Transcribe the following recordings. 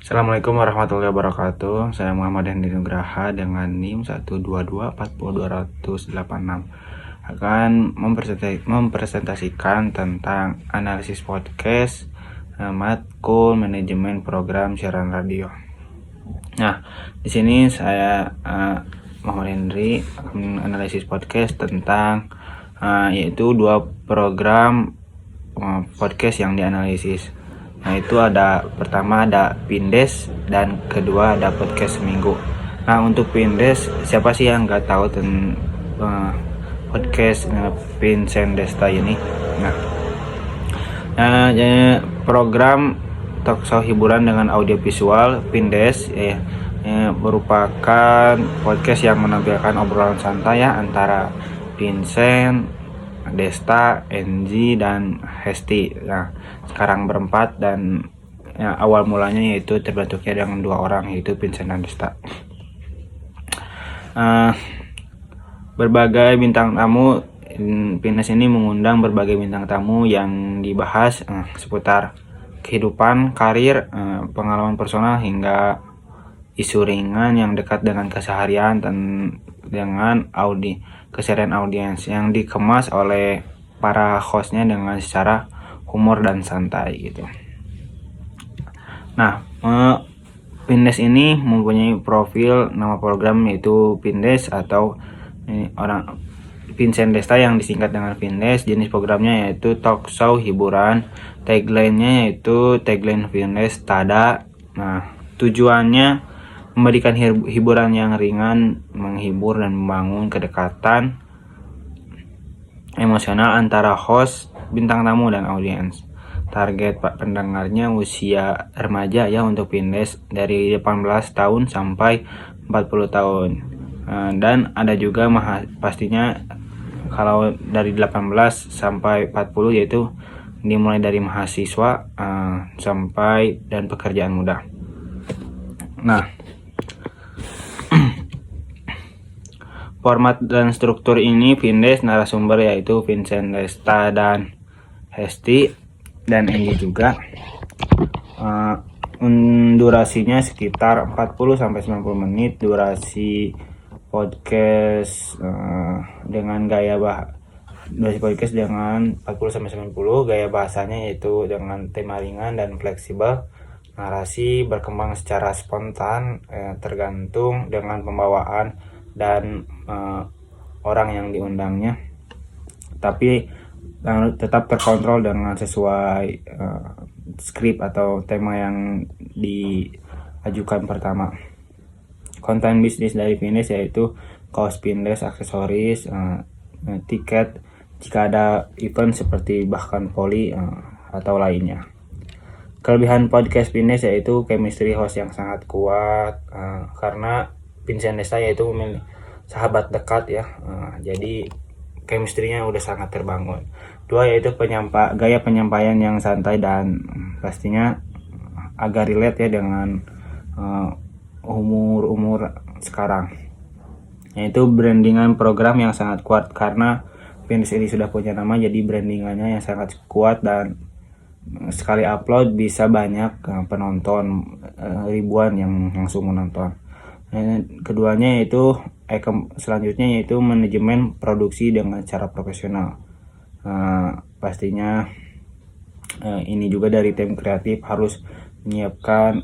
Assalamualaikum warahmatullahi wabarakatuh. Saya Muhammad Hendy Nugraha dengan NIM 122402086 akan mempresentasikan tentang analisis podcast, matkul manajemen program siaran radio. Nah, di sini saya Muhammad Henry akan analisis podcast tentang yaitu dua program podcast yang dianalisis. Nah, itu pertama ada Pindes dan kedua ada podcast seminggu. Nah, untuk Pindes, siapa sih yang nggak tahu tentang podcast Vincent Desta ini? Nah, program talkshow hiburan dengan audio visual Pindes merupakan podcast yang menampilkan obrolan santai antara Vincent Desta, NG, dan Hesti. Nah, sekarang berempat dan awal mulanya yaitu terbentuknya dengan dua orang, yaitu Vincent dan Desta. Berbagai bintang tamu, Pindes ini mengundang berbagai bintang tamu yang dibahas seputar kehidupan, karir, pengalaman personal hingga isu ringan yang dekat dengan keseharian dan dengan keseharian audiens yang dikemas oleh para hostnya dengan secara humor dan santai gitu. Nah, Pindes ini mempunyai profil nama program yaitu Pindes atau orang Vincent Desta yang disingkat dengan Pindes. Jenis programnya yaitu talk show hiburan. Tagline-nya yaitu tagline Pindes Tada. Nah, tujuannya memberikan hiburan yang ringan, menghibur dan membangun kedekatan emosional antara host, bintang tamu, dan audiens. Target pendengarnya usia remaja ya untuk Pindes dari 18 tahun sampai 40 tahun. Dan ada juga pastinya kalau dari 18 sampai 40 yaitu dimulai dari mahasiswa sampai dan pekerjaan muda. Nah, format dan struktur ini Pindes, narasumber yaitu Vincent Desta dan Hesti dan Andy juga. Durasinya sekitar 40-90 menit. Durasi podcast dengan durasi podcast dengan 40-90. Gaya bahasanya yaitu dengan tema ringan dan fleksibel. Narasi berkembang secara spontan, tergantung dengan pembawaan dan orang yang diundangnya, tapi tetap terkontrol dengan sesuai skrip atau tema yang diajukan pertama. Konten bisnis dari Pindes yaitu kaos Pindes, aksesoris, tiket jika ada event seperti bahkan poli atau lainnya. Kelebihan podcast Pindes yaitu chemistry host yang sangat kuat karena Vincent Desta yaitu memilih sahabat dekat ya, jadi chemistry-nya udah sangat terbangun. Dua yaitu gaya penyampaian yang santai dan pastinya agak relate ya dengan umur sekarang. Yaitu brandingan program yang sangat kuat karena Pindes ini sudah punya nama, jadi brandingannya yang sangat kuat dan sekali upload bisa banyak penonton, ribuan yang langsung menonton. Keduanya yaitu selanjutnya yaitu manajemen produksi dengan cara profesional. Pastinya ini juga dari tim kreatif harus menyiapkan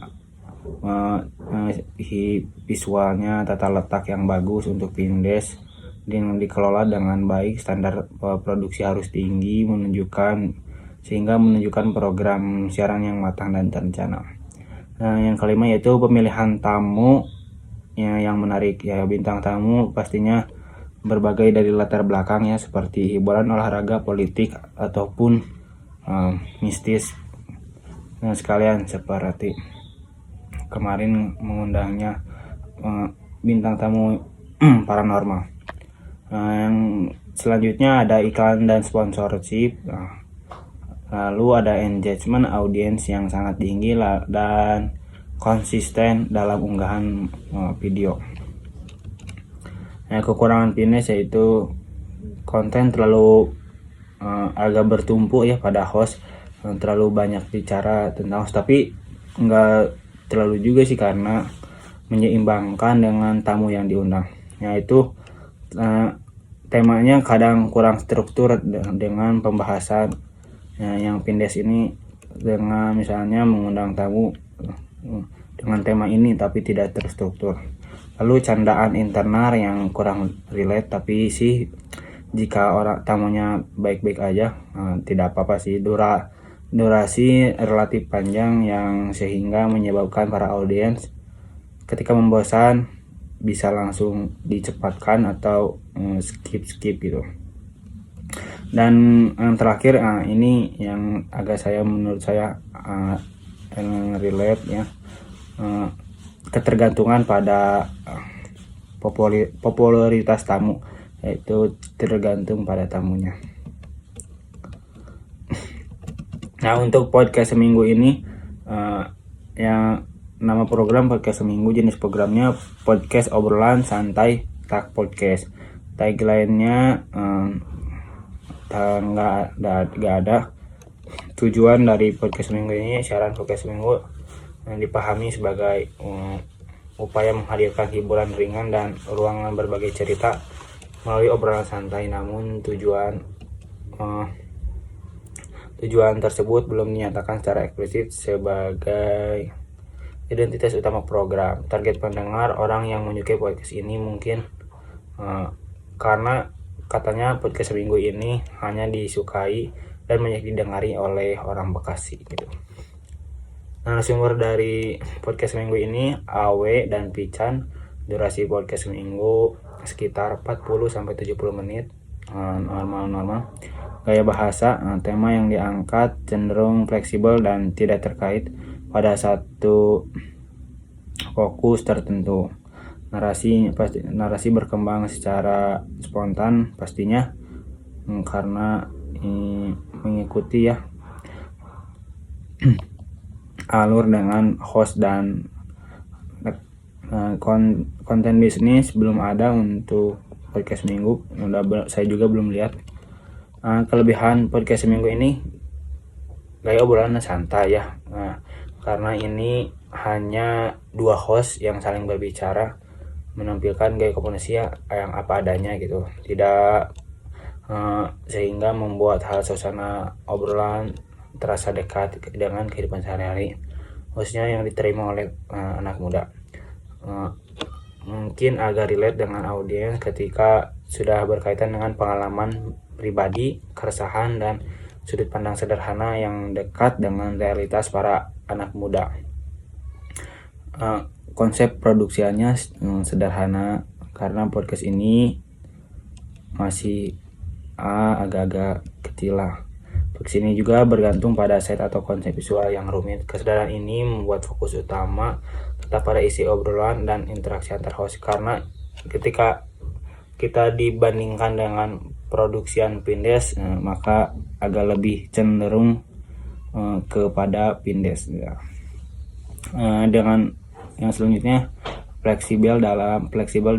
visualnya, tata letak yang bagus untuk Pindes dengan dikelola dengan baik. Standar produksi harus tinggi sehingga menunjukkan program siaran yang matang dan terencana. Yang kelima yaitu pemilihan tamu yang menarik ya. Bintang tamu pastinya berbagai dari latar belakang ya, seperti hiburan, olahraga, politik ataupun mistis. Nah, sekalian seperti kemarin mengundangnya bintang tamu paranormal. Yang selanjutnya ada iklan dan sponsorship. Lalu ada engagement audiens yang sangat tinggi dan konsisten dalam unggahan video. Kekurangan Pindes yaitu konten terlalu agak bertumpu ya pada host, terlalu banyak bicara tentang host, tapi nggak terlalu juga sih, karena menyeimbangkan dengan tamu yang diundang, yaitu temanya kadang kurang struktur dengan pembahasan yang Pindes ini, dengan misalnya mengundang tamu dengan tema ini tapi tidak terstruktur. Lalu candaan internal yang kurang relate, tapi sih jika orang tamunya baik-baik aja tidak apa-apa sih. Durasi relatif panjang yang sehingga menyebabkan para audiens ketika membosan bisa langsung dicepatkan atau skip gitu. Dan yang terakhir ini yang menurut saya relate ya, ketergantungan pada popularitas tamu, yaitu tergantung pada tamunya. Nah, untuk podcast seminggu ini yang nama program podcast seminggu, jenis programnya podcast obrolan santai tak podcast. Tagline-nya nggak ada. Tujuan dari podcast seminggu ini, siaran podcast seminggu yang dipahami sebagai upaya menghadirkan hiburan ringan dan ruangan berbagi cerita melalui obrolan santai. Namun tujuan tersebut belum dinyatakan secara eksplisit sebagai identitas utama program. Target pendengar orang yang menyukai podcast ini mungkin karena katanya podcast seminggu ini hanya disukai dan banyak didengari oleh orang Bekasi gitu. Narasumber dari podcast seminggu ini Awe dan Pican. Durasi podcast seminggu sekitar 40-70 menit, normal. Gaya bahasa, tema yang diangkat cenderung fleksibel dan tidak terkait pada satu fokus tertentu. Narasi berkembang secara spontan pastinya, karena mengikuti ya alur dengan host, dan konten bisnis belum ada untuk podcast seminggu. Saya juga belum lihat. Kelebihan podcast seminggu ini, gaya obrolan santai ya, karena ini hanya 2 host yang saling berbicara, menampilkan gaya komunikasi yang apa adanya gitu, tidak sehingga membuat suasana obrolan terasa dekat dengan kehidupan sehari-hari, khususnya yang diterima oleh anak muda. Mungkin agak relate dengan audiens ketika sudah berkaitan dengan pengalaman pribadi, keresahan, dan sudut pandang sederhana yang dekat dengan realitas para anak muda. Konsep produksinya sederhana karena podcast ini masih agak-agak kecil lah. Podcast ini juga bergantung pada set atau konsep visual yang rumit. Kesadaran ini membuat fokus utama tetap pada isi obrolan dan interaksi antar host, karena ketika kita dibandingkan dengan produksian Pindes, maka agak lebih cenderung kepada Pindes ya. Dengan yang selanjutnya, fleksibel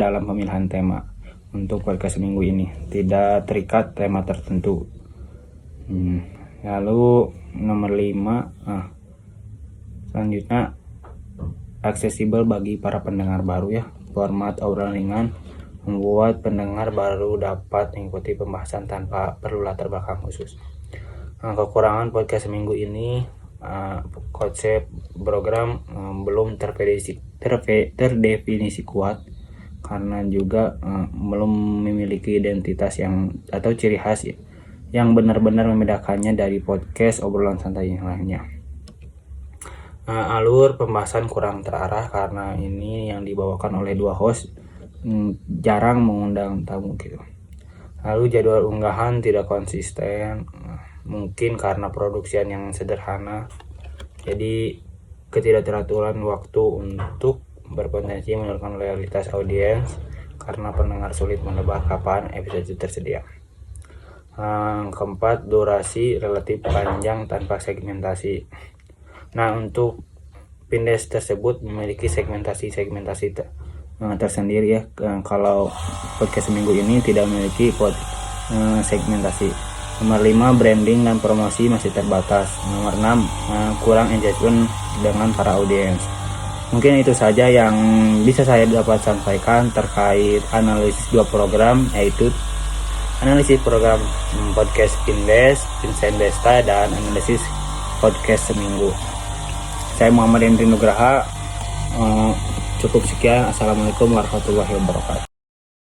dalam pemilihan tema. Untuk podcast seminggu ini tidak terikat tema tertentu. Lalu nomor 5, selanjutnya aksesibel bagi para pendengar baru ya. Format obrolan ringan membuat pendengar baru dapat mengikuti pembahasan tanpa perlu latar belakang khusus. Kekurangan podcast seminggu ini, konsep program belum terdefinisi kuat, karena juga belum memiliki identitas yang atau ciri khas yang benar-benar membedakannya dari podcast obrolan santai yang lainnya. Alur pembahasan kurang terarah karena ini yang dibawakan oleh 2 host, jarang mengundang tamu gitu. Lalu jadwal unggahan tidak konsisten, mungkin karena produksian yang sederhana, jadi ketidakteraturan waktu untuk berpotensi menurunkan loyalitas audiens karena pendengar sulit menebak kapan episode tersedia. Keempat, durasi relatif panjang tanpa segmentasi. Nah, untuk Pindes tersebut memiliki segmentasi tersendiri ya. Kalau podcast seminggu ini tidak memiliki segmentasi. Nomor 5, branding dan promosi masih terbatas. Nomor 6, kurang engagement dengan para audiens. Mungkin itu saja yang bisa saya dapat sampaikan terkait analisis dua program, yaitu analisis program podcast Pindes, Vincent Desta, dan analisis podcast seminggu. Saya Muhammad Hendri Nugraha. Cukup sekian. Assalamualaikum warahmatullahi wabarakatuh.